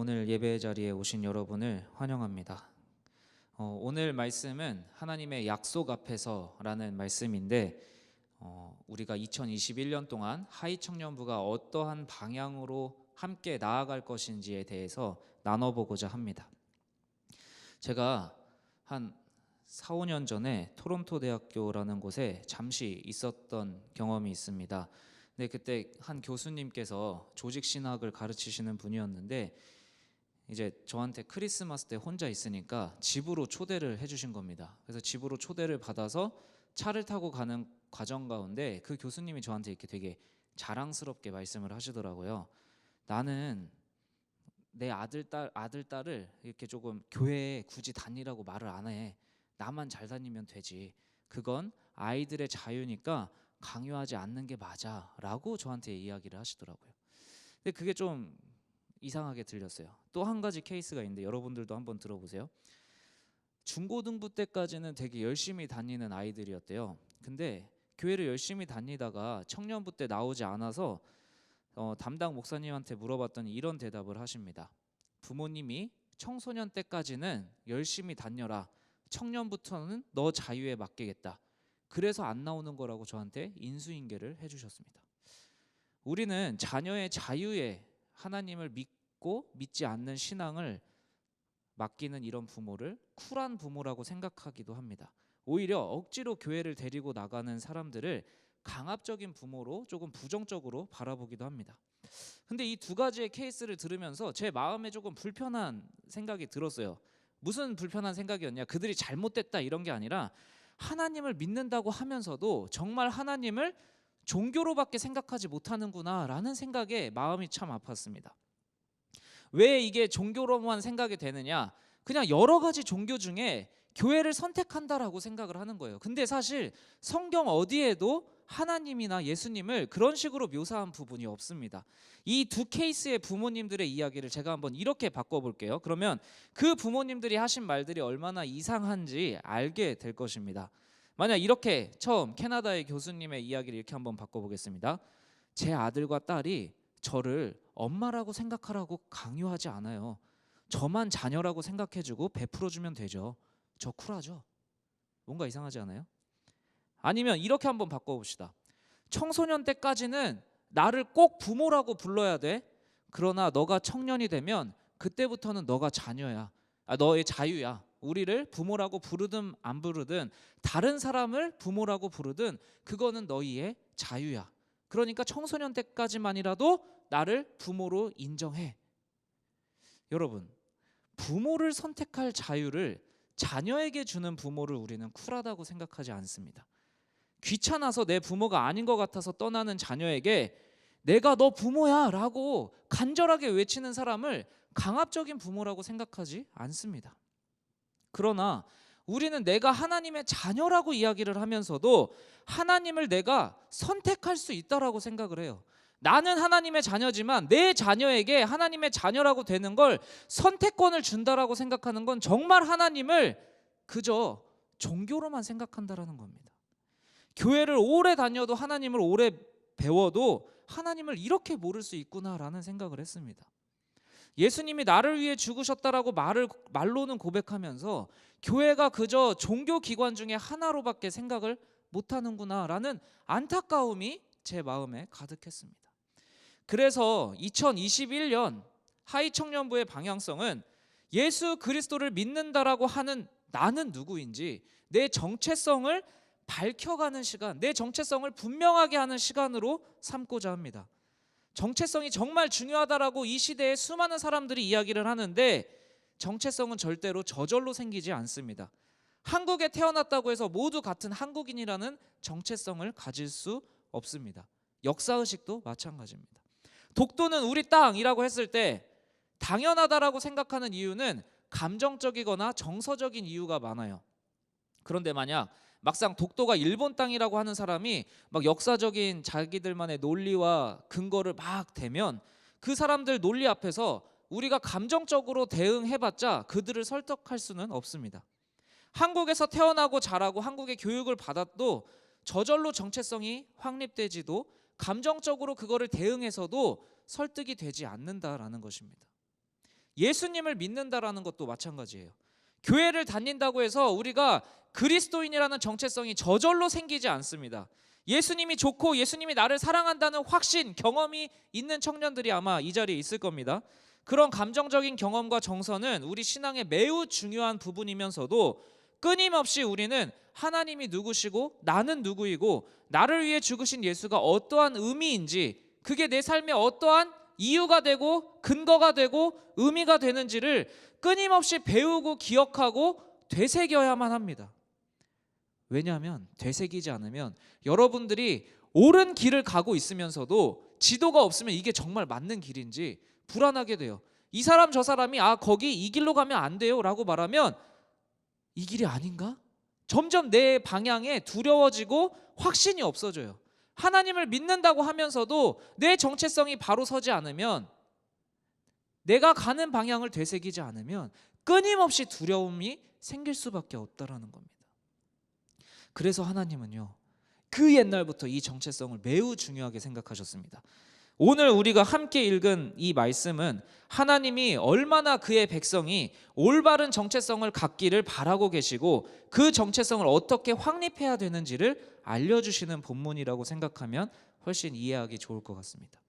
오늘 예배 자리에 오신 여러분을 환영합니다. 오늘 말씀은 하나님의 약속 앞에서라는 말씀인데 우리가 2021년 동안 하이 청년부가 어떠한 방향으로 함께 나아갈 것인지에 대해서 나눠보고자 합니다. 제가 한 4, 5년 전에 토론토 대학교라는 곳에 잠시 있었던 경험이 있습니다. 근데 그때 한 교수님께서 조직 신학을 가르치시는 분이었는데 이제 저한테 크리스마스 때 혼자 있으니까 집으로 초대를 해주신 겁니다. 그래서 집으로 초대를 받아서 차를 타고 가는 과정 가운데 그 교수님이 저한테 이렇게 되게 자랑스럽게 말씀을 하시더라고요. 나는 내 아들 딸을 이렇게 조금 교회에 굳이 다니라고 말을 안 해. 나만 잘 다니면 되지. 그건 아이들의 자유니까 강요하지 않는 게 맞아라고 저한테 이야기를 하시더라고요. 근데 그게 좀 이상하게 들렸어요. 또 한 가지 케이스가 있는데 여러분들도 한번 들어보세요. 중고등부 때까지는 되게 열심히 다니는 아이들이었대요. 근데 교회를 열심히 다니다가 청년부 때 나오지 않아서 담당 목사님한테 물어봤더니 이런 대답을 하십니다. 부모님이 청소년 때까지는 열심히 다녀라. 청년부터는 너 자유에 맡기겠다. 그래서 안 나오는 거라고 저한테 인수인계를 해주셨습니다. 우리는 자녀의 자유에 하나님을 믿고 믿지 않는 신앙을 맡기는 이런 부모를 쿨한 부모라고 생각하기도 합니다. 오히려 억지로 교회를 데리고 나가는 사람들을 강압적인 부모로 조금 부정적으로 바라보기도 합니다. 근데 이 두 가지의 케이스를 들으면서 제 마음에 조금 불편한 생각이 들었어요. 무슨 불편한 생각이었냐? 그들이 잘못됐다 이런 게 아니라 하나님을 믿는다고 하면서도 정말 하나님을 종교로밖에 생각하지 못하는구나 라는 생각에 마음이 참 아팠습니다. 왜 이게 종교로만 생각이 되느냐? 그냥 여러 가지 종교 중에 교회를 선택한다라고 생각을 하는 거예요. 근데 사실 성경 어디에도 하나님이나 예수님을 그런 식으로 묘사한 부분이 없습니다. 이 두 케이스의 부모님들의 이야기를 제가 한번 이렇게 바꿔볼게요. 그러면 그 부모님들이 하신 말들이 얼마나 이상한지 알게 될 것입니다. 만약 이렇게 처음 캐나다의 교수님의 이야기를 이렇게 한번 바꿔보겠습니다. 제 아들과 딸이 저를 엄마라고 생각하라고 강요하지 않아요. 저만 자녀라고 생각해주고 베풀어주면 되죠. 저 쿨하죠? 뭔가 이상하지 않아요? 아니면 이렇게 한번 바꿔봅시다. 청소년 때까지는 나를 꼭 부모라고 불러야 돼. 그러나 너가 청년이 되면 그때부터는 너가 자녀야. 너의 자유야. 우리를 부모라고 부르든 안 부르든 다른 사람을 부모라고 부르든 그거는 너희의 자유야. 그러니까 청소년 때까지만이라도 나를 부모로 인정해. 여러분, 부모를 선택할 자유를 자녀에게 주는 부모를 우리는 쿨하다고 생각하지 않습니다. 귀찮아서 내 부모가 아닌 것 같아서 떠나는 자녀에게 내가 너 부모야 라고 간절하게 외치는 사람을 강압적인 부모라고 생각하지 않습니다. 그러나 우리는 내가 하나님의 자녀라고 이야기를 하면서도 하나님을 내가 선택할 수 있다라고 생각을 해요. 나는 하나님의 자녀지만 내 자녀에게 하나님의 자녀라고 되는 걸 선택권을 준다라고 생각하는 건 정말 하나님을 그저 종교로만 생각한다라는 겁니다. 교회를 오래 다녀도 하나님을 오래 배워도 하나님을 이렇게 모를 수 있구나라는 생각을 했습니다. 예수님이 나를 위해 죽으셨다라고 말로는 고백하면서 교회가 그저 종교기관 중에 하나로밖에 생각을 못하는구나라는 안타까움이 제 마음에 가득했습니다. 그래서 2021년 하이청년부의 방향성은 예수 그리스도를 믿는다라고 하는 나는 누구인지 내 정체성을 밝혀가는 시간, 내 정체성을 분명하게 하는 시간으로 삼고자 합니다. 정체성이 정말 중요하다라고 이 시대에 수많은 사람들이 이야기를 하는데 정체성은 절대로 저절로 생기지 않습니다. 한국에 태어났다고 해서 모두 같은 한국인이라는 정체성을 가질 수 없습니다. 역사의식도 마찬가지입니다. 독도는 우리 땅이라고 했을 때 당연하다라고 생각하는 이유는 감정적이거나 정서적인 이유가 많아요. 그런데 만약 막상 독도가 일본 땅이라고 하는 사람이 막 역사적인 자기들만의 논리와 근거를 막 대면 그 사람들 논리 앞에서 우리가 감정적으로 대응해봤자 그들을 설득할 수는 없습니다. 한국에서 태어나고 자라고 한국의 교육을 받아도 저절로 정체성이 확립되지도 감정적으로 그거를 대응해서도 설득이 되지 않는다라는 것입니다. 예수님을 믿는다라는 것도 마찬가지예요. 교회를 다닌다고 해서 우리가 그리스도인이라는 정체성이 저절로 생기지 않습니다. 예수님이 좋고 예수님이 나를 사랑한다는 확신, 경험이 있는 청년들이 아마 이 자리에 있을 겁니다. 그런 감정적인 경험과 정서는 우리 신앙의 매우 중요한 부분이면서도 끊임없이 우리는 하나님이 누구시고 나는 누구이고 나를 위해 죽으신 예수가 어떠한 의미인지, 그게 내 삶에 어떠한 이유가 되고 근거가 되고 의미가 되는지를 끊임없이 배우고 기억하고 되새겨야만 합니다. 왜냐하면 되새기지 않으면 여러분들이 옳은 길을 가고 있으면서도 지도가 없으면 이게 정말 맞는 길인지 불안하게 돼요. 이 사람 저 사람이 거기 이 길로 가면 안 돼요 라고 말하면 이 길이 아닌가? 점점 내 방향에 두려워지고 확신이 없어져요. 하나님을 믿는다고 하면서도 내 정체성이 바로 서지 않으면, 내가 가는 방향을 되새기지 않으면 끊임없이 두려움이 생길 수밖에 없다라는 겁니다. 그래서 하나님은요, 그 옛날부터 이 정체성을 매우 중요하게 생각하셨습니다. 오늘 우리가 함께 읽은 이 말씀은 하나님이 얼마나 그의 백성이 올바른 정체성을 갖기를 바라고 계시고 그 정체성을 어떻게 확립해야 되는지를 알려주시는 본문이라고 생각하면 훨씬 이해하기 좋을 것 같습니다.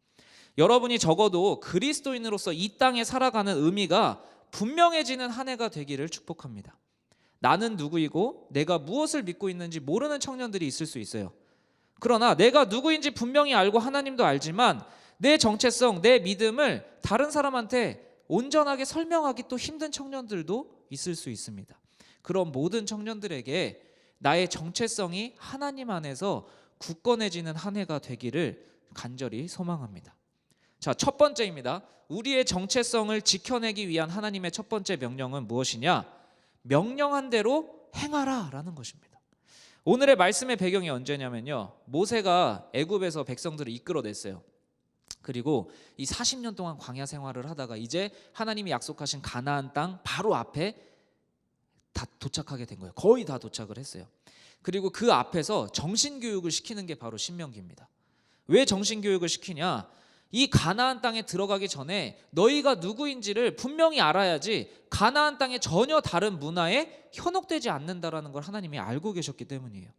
여러분이 적어도 그리스도인으로서 이 땅에 살아가는 의미가 분명해지는 한 해가 되기를 축복합니다. 나는 누구이고 내가 무엇을 믿고 있는지 모르는 청년들이 있을 수 있어요. 그러나 내가 누구인지 분명히 알고 하나님도 알지만 내 정체성, 내 믿음을 다른 사람한테 온전하게 설명하기 또 힘든 청년들도 있을 수 있습니다. 그런 모든 청년들에게 나의 정체성이 하나님 안에서 굳건해지는 한 해가 되기를 간절히 소망합니다. 자, 첫 번째입니다. 우리의 정체성을 지켜내기 위한 하나님의 첫 번째 명령은 무엇이냐? 명령한 대로 행하라 라는 것입니다. 오늘의 말씀의 배경이 언제냐면요, 모세가 애굽에서 백성들을 이끌어냈어요. 그리고 이 40년 동안 광야 생활을 하다가 이제 하나님이 약속하신 가나안 땅 바로 앞에 다 도착하게 된 거예요. 거의 다 도착을 했어요. 그리고 그 앞에서 정신교육을 시키는 게 바로 신명기입니다. 왜 정신교육을 시키냐? 이 가나안 땅에 들어가기 전에 너희가 누구인지를 분명히 알아야지 가나안 땅에 전혀 다른 문화에 현혹되지 않는다라는 걸 하나님이 알고 계셨기 때문이에요.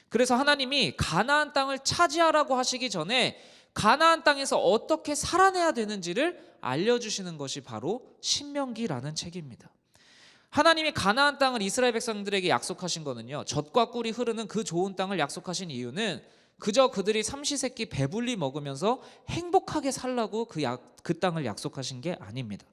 그래서 하나님이 가나안 땅을 차지하라고 하시기 전에 가나안 땅에서 어떻게 살아내야 되는지를 알려주시는 것이 바로 신명기라는 책입니다. 하나님이 가나안 땅을 이스라엘 백성들에게 약속하신 거는요, 젖과 꿀이 흐르는 그 좋은 땅을 약속하신 이유는 그저 그들이 삼시세끼 배불리 먹으면서 행복하게 살라고 그 땅을 약속하신 게 아닙니다.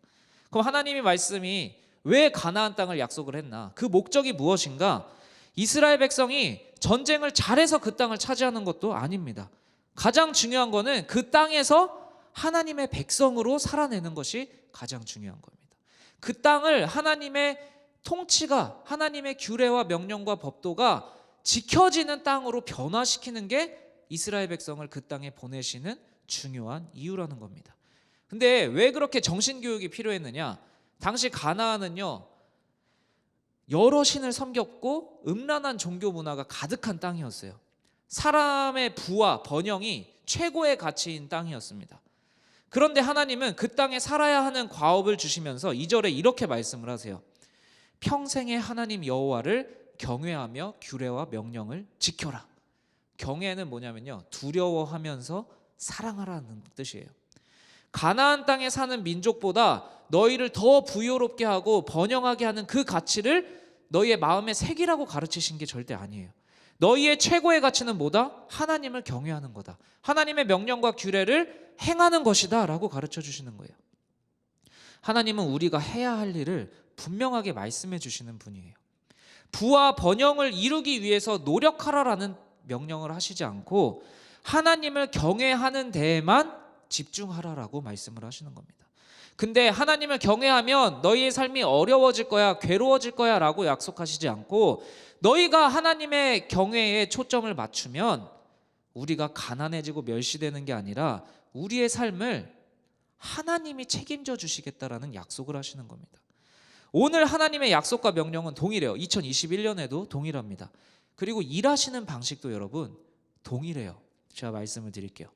그럼 하나님의 말씀이 왜 가나안 땅을 약속을 했나? 그 목적이 무엇인가? 이스라엘 백성이 전쟁을 잘해서 그 땅을 차지하는 것도 아닙니다. 가장 중요한 거는 그 땅에서 하나님의 백성으로 살아내는 것이 가장 중요한 겁니다. 그 땅을 하나님의 통치가, 하나님의 규례와 명령과 법도가 지켜지는 땅으로 변화시키는 게 이스라엘 백성을 그 땅에 보내시는 중요한 이유라는 겁니다. 근데 왜 그렇게 정신교육이 필요했느냐? 당시 가나안은요, 여러 신을 섬겼고 음란한 종교 문화가 가득한 땅이었어요. 사람의 부와 번영이 최고의 가치인 땅이었습니다. 그런데 하나님은 그 땅에 살아야 하는 과업을 주시면서 2절에 이렇게 말씀을 하세요. 평생의 하나님 여호와를 경외하며 규례와 명령을 지켜라. 경외는 뭐냐면요, 두려워하면서 사랑하라는 뜻이에요. 가나안 땅에 사는 민족보다 너희를 더 부유롭게 하고 번영하게 하는 그 가치를 너희의 마음에 새기라고 가르치신 게 절대 아니에요. 너희의 최고의 가치는 뭐다? 하나님을 경외하는 거다. 하나님의 명령과 규례를 행하는 것이다 라고 가르쳐 주시는 거예요. 하나님은 우리가 해야 할 일을 분명하게 말씀해 주시는 분이에요. 부와 번영을 이루기 위해서 노력하라라는 명령을 하시지 않고 하나님을 경외하는 데에만 집중하라라고 말씀을 하시는 겁니다. 근데 하나님을 경외하면 너희의 삶이 어려워질 거야, 괴로워질 거야 라고 약속하시지 않고 너희가 하나님의 경외에 초점을 맞추면 우리가 가난해지고 멸시되는 게 아니라 우리의 삶을 하나님이 책임져 주시겠다라는 약속을 하시는 겁니다. 오늘 하나님의 약속과 명령은 동일해요. 2021년에도 동일합니다. 그리고 일하시는 방식도 여러분 동일해요. 제가 말씀을 드릴게요.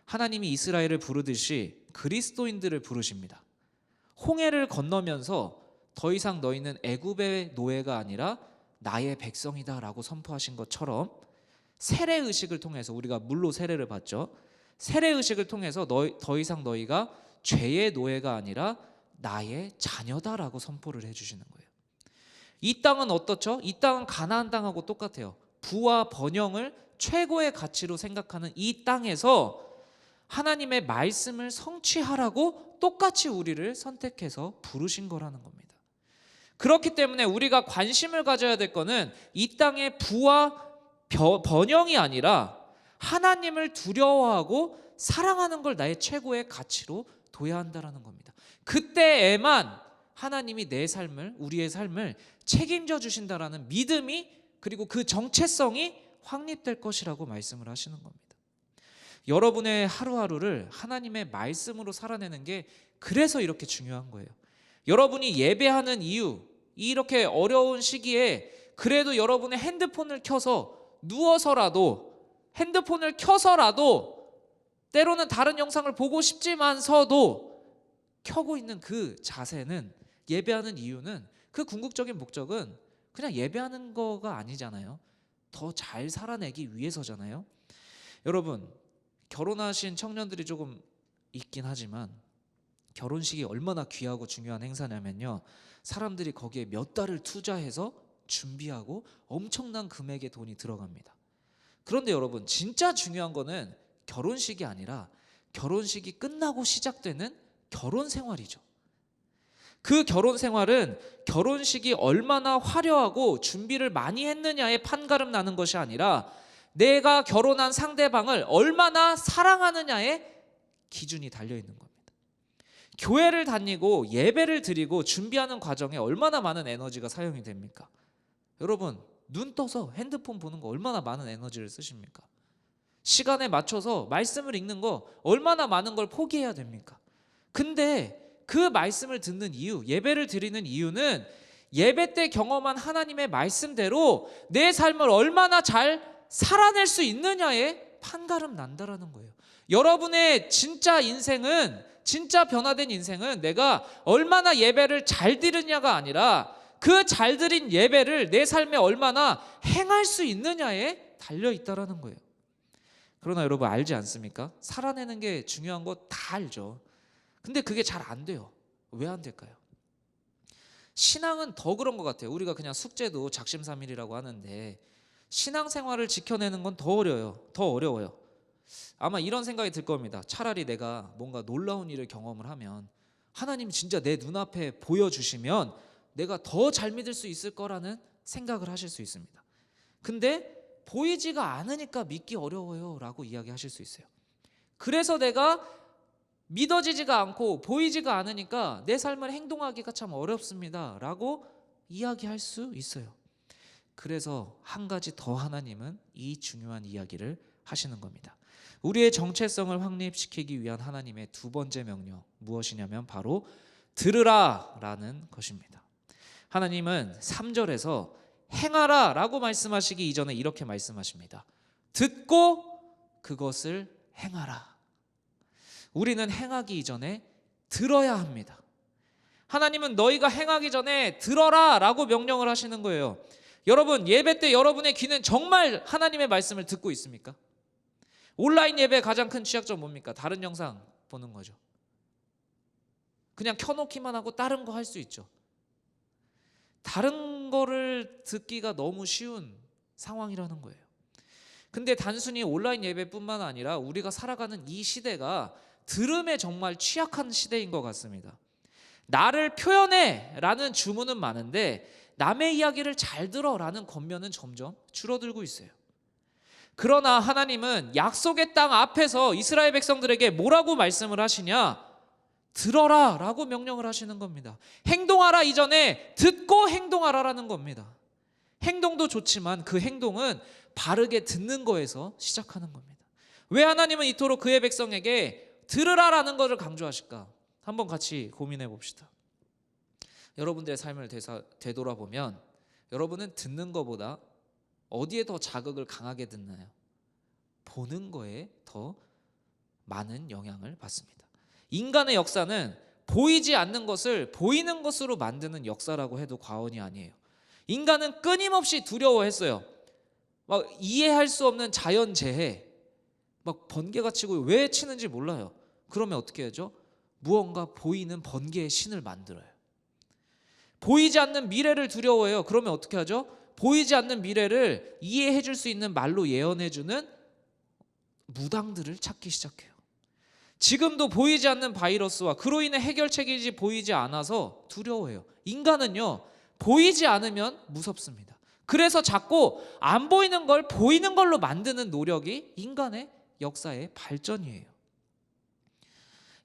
하나님이 이스라엘을 부르듯이 그리스도인들을 부르십니다. 홍해를 건너면서 더 이상 너희는 애굽의 노예가 아니라 나의 백성이다라고 선포하신 것처럼 세례 의식을 통해서, 우리가 물로 세례를 받죠. 세례 의식을 통해서 더 이상 너희가 죄의 노예가 아니라 나의 자녀다라고 선포를 해주시는 거예요. 이 땅은 어떻죠? 이 땅은 가나안 땅하고 똑같아요. 부와 번영을 최고의 가치로 생각하는 이 땅에서 하나님의 말씀을 성취하라고 똑같이 우리를 선택해서 부르신 거라는 겁니다. 그렇기 때문에 우리가 관심을 가져야 될 거는 이 땅의 부와 번영이 아니라 하나님을 두려워하고 사랑하는 걸 나의 최고의 가치로 둬야 한다는 겁니다. 그때에만 하나님이 내 삶을, 우리의 삶을 책임져 주신다라는 믿음이, 그리고 그 정체성이 확립될 것이라고 말씀을 하시는 겁니다. 여러분의 하루하루를 하나님의 말씀으로 살아내는 게 그래서 이렇게 중요한 거예요. 여러분이 예배하는 이유, 이렇게 어려운 시기에 그래도 여러분의 핸드폰을 켜서 누워서라도, 핸드폰을 켜서라도, 때로는 다른 영상을 보고 싶지만서도 켜고 있는 그 자세는, 예배하는 이유는, 그 궁극적인 목적은 그냥 예배하는 거가 아니잖아요. 더 잘 살아내기 위해서잖아요. 여러분, 결혼하신 청년들이 조금 있긴 하지만 결혼식이 얼마나 귀하고 중요한 행사냐면요, 사람들이 거기에 몇 달을 투자해서 준비하고 엄청난 금액의 돈이 들어갑니다. 그런데 여러분, 진짜 중요한 거는 결혼식이 아니라 결혼식이 끝나고 시작되는 결혼 생활이죠. 그 결혼 생활은 결혼식이 얼마나 화려하고 준비를 많이 했느냐에 판가름 나는 것이 아니라 내가 결혼한 상대방을 얼마나 사랑하느냐에 기준이 달려 있는 겁니다. 교회를 다니고 예배를 드리고 준비하는 과정에 얼마나 많은 에너지가 사용이 됩니까? 여러분, 눈 떠서 핸드폰 보는 거 얼마나 많은 에너지를 쓰십니까? 시간에 맞춰서 말씀을 읽는 거 얼마나 많은 걸 포기해야 됩니까? 근데 그 말씀을 듣는 이유, 예배를 드리는 이유는 예배 때 경험한 하나님의 말씀대로 내 삶을 얼마나 잘 살아낼 수 있느냐에 판가름 난다라는 거예요. 여러분의 진짜 인생은, 진짜 변화된 인생은 내가 얼마나 예배를 잘 드리냐가 아니라 그 잘 드린 예배를 내 삶에 얼마나 행할 수 있느냐에 달려 있다라는 거예요. 그러나 여러분, 알지 않습니까? 살아내는 게 중요한 거 다 알죠. 근데 그게 잘 안 돼요. 왜 안 될까요? 신앙은 더 그런 것 같아요. 우리가 그냥 숙제도 작심삼일이라고 하는데 신앙생활을 지켜내는 건 더 어려워요. 아마 이런 생각이 들 겁니다. 차라리 내가 뭔가 놀라운 일을 경험을 하면, 하나님 진짜 내 눈앞에 보여주시면 내가 더 잘 믿을 수 있을 거라는 생각을 하실 수 있습니다. 근데 보이지가 않으니까 믿기 어려워요 라고 이야기하실 수 있어요. 그래서 내가 믿어지지가 않고 보이지가 않으니까 내 삶을 행동하기가 참 어렵습니다 라고 이야기할 수 있어요. 그래서 한 가지 더 하나님은 이 중요한 이야기를 하시는 겁니다. 우리의 정체성을 확립시키기 위한 하나님의 두 번째 명령, 무엇이냐면 바로 들으라 라는 것입니다. 하나님은 3절에서 행하라 라고 말씀하시기 이전에 이렇게 말씀하십니다. 듣고 그것을 행하라. 우리는 행하기 이전에 들어야 합니다. 하나님은 너희가 행하기 전에 들어라 라고 명령을 하시는 거예요. 여러분, 예배 때 여러분의 귀는 정말 하나님의 말씀을 듣고 있습니까? 온라인 예배의 가장 큰 취약점 뭡니까? 다른 영상 보는 거죠. 그냥 켜놓기만 하고 다른 거 할 수 있죠. 다른 거를 듣기가 너무 쉬운 상황이라는 거예요. 근데 단순히 온라인 예배뿐만 아니라 우리가 살아가는 이 시대가 들음에 정말 취약한 시대인 것 같습니다. 나를 표현해 라는 주문은 많은데 남의 이야기를 잘 들어 라는 권면은 점점 줄어들고 있어요. 그러나 하나님은 약속의 땅 앞에서 이스라엘 백성들에게 뭐라고 말씀을 하시냐? 들어라 라고 명령을 하시는 겁니다. 행동하라 이전에 듣고 행동하라라는 겁니다. 행동도 좋지만 그 행동은 바르게 듣는 거에서 시작하는 겁니다. 왜 하나님은 이토록 그의 백성에게 들으라라는 것을 강조하실까? 한번 같이 고민해 봅시다. 여러분들의 삶을 되돌아보면 여러분은 듣는 것보다 어디에 더 자극을 강하게 듣나요? 보는 거에 더 많은 영향을 받습니다. 인간의 역사는 보이지 않는 것을 보이는 것으로 만드는 역사라고 해도 과언이 아니에요. 인간은 끊임없이 두려워했어요. 막 이해할 수 없는 자연재해, 막 번개가 치고 왜 치는지 몰라요. 그러면 어떻게 하죠? 무언가 보이는 번개의 신을 만들어요. 보이지 않는 미래를 두려워해요. 그러면 어떻게 하죠? 보이지 않는 미래를 이해해 줄 수 있는 말로 예언해 주는 무당들을 찾기 시작해요. 지금도 보이지 않는 바이러스와 그로 인해 해결책이 보이지 않아서 두려워해요. 인간은요, 보이지 않으면 무섭습니다. 그래서 자꾸 안 보이는 걸 보이는 걸로 만드는 노력이 인간의 역사의 발전이에요.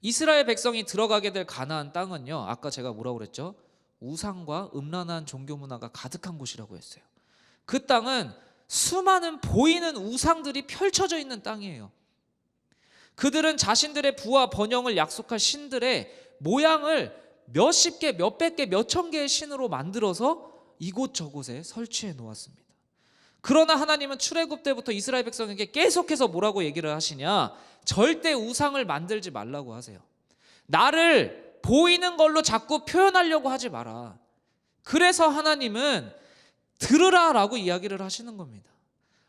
이스라엘 백성이 들어가게 될 가나안 땅은요, 아까 제가 뭐라고 그랬죠? 우상과 음란한 종교 문화가 가득한 곳이라고 했어요. 그 땅은 수많은 보이는 우상들이 펼쳐져 있는 땅이에요. 그들은 자신들의 부와 번영을 약속할 신들의 모양을 몇십 개, 몇백 개, 몇천 개의 신으로 만들어서 이곳저곳에 설치해 놓았습니다. 그러나 하나님은 출애굽 때부터 이스라엘 백성에게 계속해서 뭐라고 얘기를 하시냐? 절대 우상을 만들지 말라고 하세요. 나를 보이는 걸로 자꾸 표현하려고 하지 마라. 그래서 하나님은 들으라라고 이야기를 하시는 겁니다.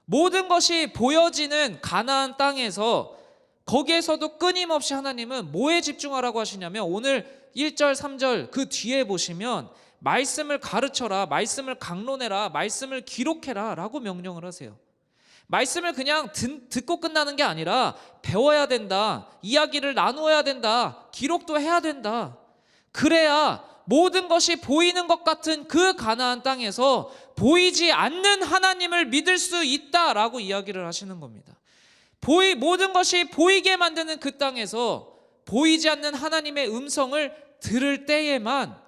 모든 것이 보여지는 가나안 땅에서 거기에서도 끊임없이 하나님은 뭐에 집중하라고 하시냐면 오늘 1절 3절 그 뒤에 보시면 말씀을 가르쳐라, 말씀을 강론해라, 말씀을 기록해라 라고 명령을 하세요. 말씀을 그냥 듣고 끝나는 게 아니라 배워야 된다, 이야기를 나누어야 된다, 기록도 해야 된다. 그래야 모든 것이 보이는 것 같은 그 가나안 땅에서 보이지 않는 하나님을 믿을 수 있다라고 이야기를 하시는 겁니다. 모든 것이 보이게 만드는 그 땅에서 보이지 않는 하나님의 음성을 들을 때에만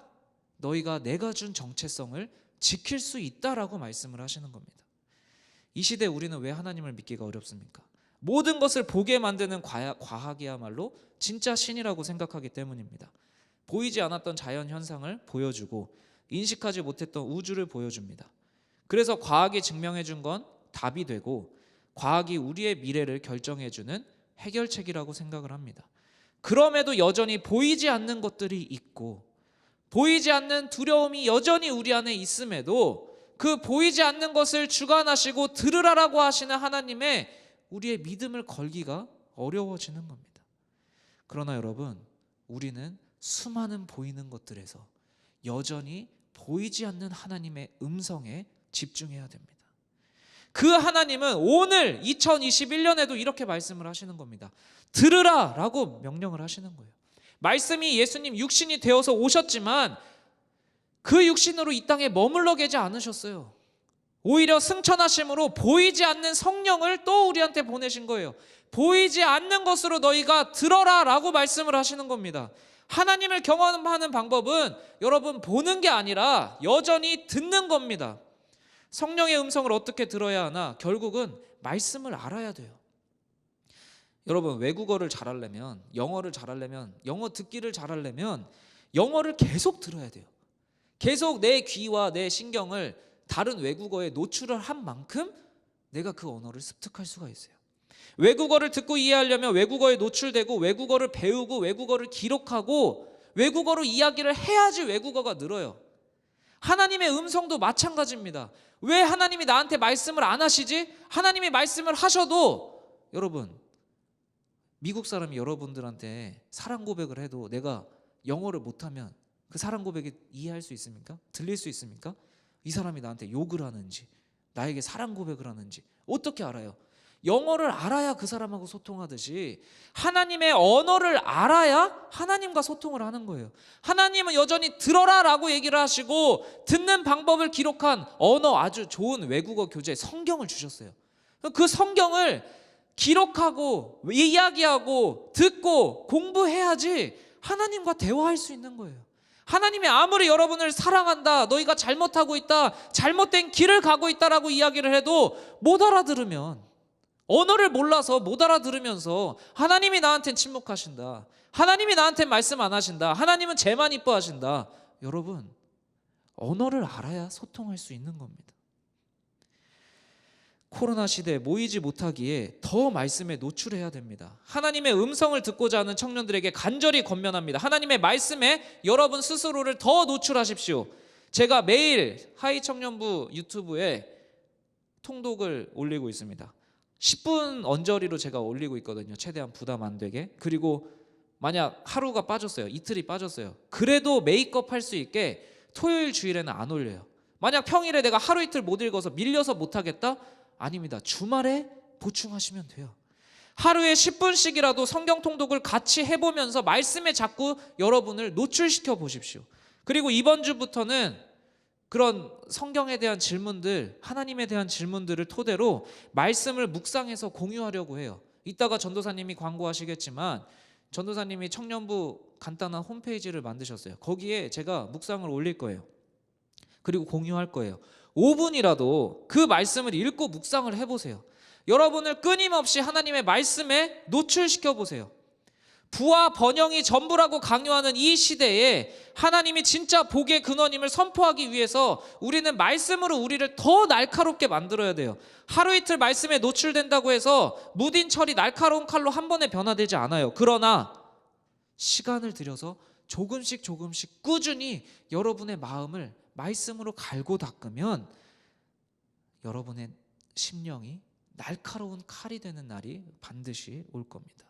너희가 내가 준 정체성을 지킬 수 있다라고 말씀을 하시는 겁니다. 이 시대에 우리는 왜 하나님을 믿기가 어렵습니까? 모든 것을 보게 만드는 과학이야말로 진짜 신이라고 생각하기 때문입니다. 보이지 않았던 자연 현상을 보여주고 인식하지 못했던 우주를 보여줍니다. 그래서 과학이 증명해 준 건 답이 되고 과학이 우리의 미래를 결정해주는 해결책이라고 생각을 합니다. 그럼에도 여전히 보이지 않는 것들이 있고 보이지 않는 두려움이 여전히 우리 안에 있음에도 그 보이지 않는 것을 주관하시고 들으라라고 하시는 하나님의 우리의 믿음을 걸기가 어려워지는 겁니다. 그러나 여러분, 우리는 수많은 보이는 것들에서 여전히 보이지 않는 하나님의 음성에 집중해야 됩니다. 그 하나님은 오늘 2021년에도 이렇게 말씀을 하시는 겁니다. 들으라 라고 명령을 하시는 거예요. 말씀이 예수님 육신이 되어서 오셨지만 그 육신으로 이 땅에 머물러 계지 않으셨어요. 오히려 승천하심으로 보이지 않는 성령을 또 우리한테 보내신 거예요. 보이지 않는 것으로 너희가 들어라 라고 말씀을 하시는 겁니다. 하나님을 경험하는 방법은 여러분 보는 게 아니라 여전히 듣는 겁니다. 성령의 음성을 어떻게 들어야 하나? 결국은 말씀을 알아야 돼요. 여러분, 외국어를 잘하려면, 영어를 잘하려면, 영어 듣기를 잘하려면 영어를 계속 들어야 돼요. 계속 내 귀와 내 신경을 다른 외국어에 노출을 한 만큼 내가 그 언어를 습득할 수가 있어요. 외국어를 듣고 이해하려면 외국어에 노출되고 외국어를 배우고 외국어를 기록하고 외국어로 이야기를 해야지 외국어가 늘어요. 하나님의 음성도 마찬가지입니다. 왜 하나님이 나한테 말씀을 안 하시지? 하나님이 말씀을 하셔도 여러분, 미국 사람이 여러분들한테 사랑 고백을 해도 내가 영어를 못하면 그 사랑 고백이 이해할 수 있습니까? 들릴 수 있습니까? 이 사람이 나한테 욕을 하는지 나에게 사랑 고백을 하는지 어떻게 알아요? 영어를 알아야 그 사람하고 소통하듯이 하나님의 언어를 알아야 하나님과 소통을 하는 거예요. 하나님은 여전히 들어라 라고 얘기를 하시고 듣는 방법을 기록한 언어 아주 좋은 외국어 교재 성경을 주셨어요. 그 성경을 기록하고 이야기하고 듣고 공부해야지 하나님과 대화할 수 있는 거예요. 하나님이 아무리 여러분을 사랑한다, 너희가 잘못하고 있다, 잘못된 길을 가고 있다라고 이야기를 해도 못 알아들으면, 언어를 몰라서 못 알아들으면서 하나님이 나한테는 침묵하신다, 하나님이 나한테 말씀 안 하신다, 하나님은 쟤만 이뻐하신다. 여러분, 언어를 알아야 소통할 수 있는 겁니다. 코로나 시대에 모이지 못하기에 더 말씀에 노출해야 됩니다. 하나님의 음성을 듣고자 하는 청년들에게 간절히 권면합니다. 하나님의 말씀에 여러분 스스로를 더 노출하십시오. 제가 매일 하이청년부 유튜브에 통독을 올리고 있습니다. 10분 언저리로 제가 올리고 있거든요. 최대한 부담 안 되게. 그리고 만약 하루가 빠졌어요. 이틀이 빠졌어요. 그래도 메이크업 할 수 있게 토요일 주일에는 안 올려요. 만약 평일에 내가 하루 이틀 못 읽어서 밀려서 못 하겠다? 아닙니다. 주말에 보충하시면 돼요. 하루에 10분씩이라도 성경 통독을 같이 해보면서 말씀에 자꾸 여러분을 노출시켜 보십시오. 그리고 이번 주부터는 그런 성경에 대한 질문들, 하나님에 대한 질문들을 토대로 말씀을 묵상해서 공유하려고 해요. 이따가 전도사님이 광고하시겠지만 전도사님이 청년부 간단한 홈페이지를 만드셨어요. 거기에 제가 묵상을 올릴 거예요. 그리고 공유할 거예요. 5분이라도 그 말씀을 읽고 묵상을 해보세요. 여러분을 끊임없이 하나님의 말씀에 노출시켜 보세요. 부와 번영이 전부라고 강요하는 이 시대에 하나님이 진짜 복의 근원임을 선포하기 위해서 우리는 말씀으로 우리를 더 날카롭게 만들어야 돼요. 하루 이틀 말씀에 노출된다고 해서 무딘 철이 날카로운 칼로 한 번에 변화되지 않아요. 그러나 시간을 들여서 조금씩 꾸준히 여러분의 마음을 말씀으로 갈고 닦으면 여러분의 심령이 날카로운 칼이 되는 날이 반드시 올 겁니다.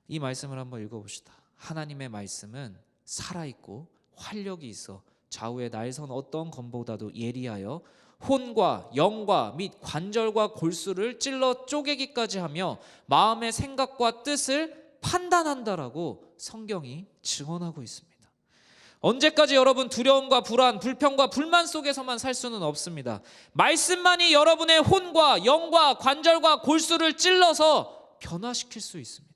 이 말씀을 한번 읽어봅시다. 하나님의 말씀은 살아있고 활력이 있어 좌우의 날선 어떤 검보다도 예리하여 혼과 영과 및 관절과 골수를 찔러 쪼개기까지 하며 마음의 생각과 뜻을 판단한다라고 성경이 증언하고 있습니다. 언제까지 여러분 두려움과 불안, 불평과 불만 속에서만 살 수는 없습니다. 말씀만이 여러분의 혼과 영과 관절과 골수를 찔러서 변화시킬 수 있습니다.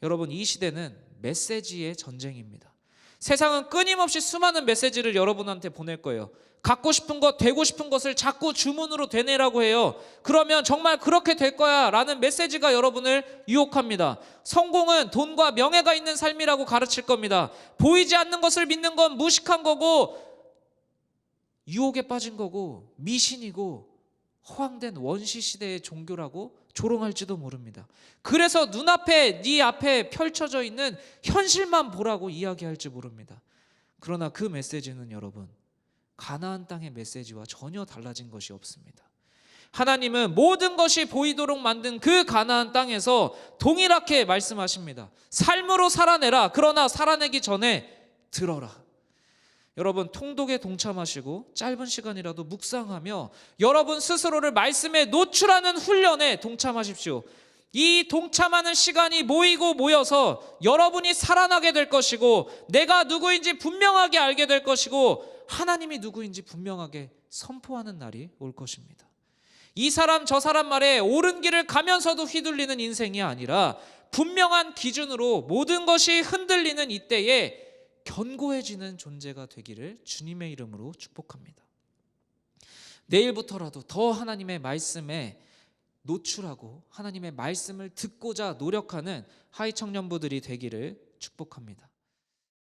여러분, 이 시대는 메시지의 전쟁입니다. 세상은 끊임없이 수많은 메시지를 여러분한테 보낼 거예요. 갖고 싶은 것, 되고 싶은 것을 자꾸 주문으로 되내라고 해요. 그러면 정말 그렇게 될 거야 라는 메시지가 여러분을 유혹합니다. 성공은 돈과 명예가 있는 삶이라고 가르칠 겁니다. 보이지 않는 것을 믿는 건 무식한 거고 유혹에 빠진 거고 미신이고 허황된 원시 시대의 종교라고 조롱할지도 모릅니다. 그래서 눈앞에 네 앞에 펼쳐져 있는 현실만 보라고 이야기할지 모릅니다. 그러나 그 메시지는 여러분 가나안 땅의 메시지와 전혀 달라진 것이 없습니다. 하나님은 모든 것이 보이도록 만든 그 가나안 땅에서 동일하게 말씀하십니다. 삶으로 살아내라. 그러나 살아내기 전에 들어라. 여러분 통독에 동참하시고 짧은 시간이라도 묵상하며 여러분 스스로를 말씀에 노출하는 훈련에 동참하십시오. 이 동참하는 시간이 모여서 여러분이 살아나게 될 것이고 내가 누구인지 분명하게 알게 될 것이고 하나님이 누구인지 분명하게 선포하는 날이 올 것입니다. 이 사람 저 사람 말에 옳은 길을 가면서도 휘둘리는 인생이 아니라 분명한 기준으로 모든 것이 흔들리는 이때에 견고해지는 존재가 되기를 주님의 이름으로 축복합니다. 내일부터라도 더 하나님의 말씀에 노출하고 하나님의 말씀을 듣고자 노력하는 하이 청년부들이 되기를 축복합니다.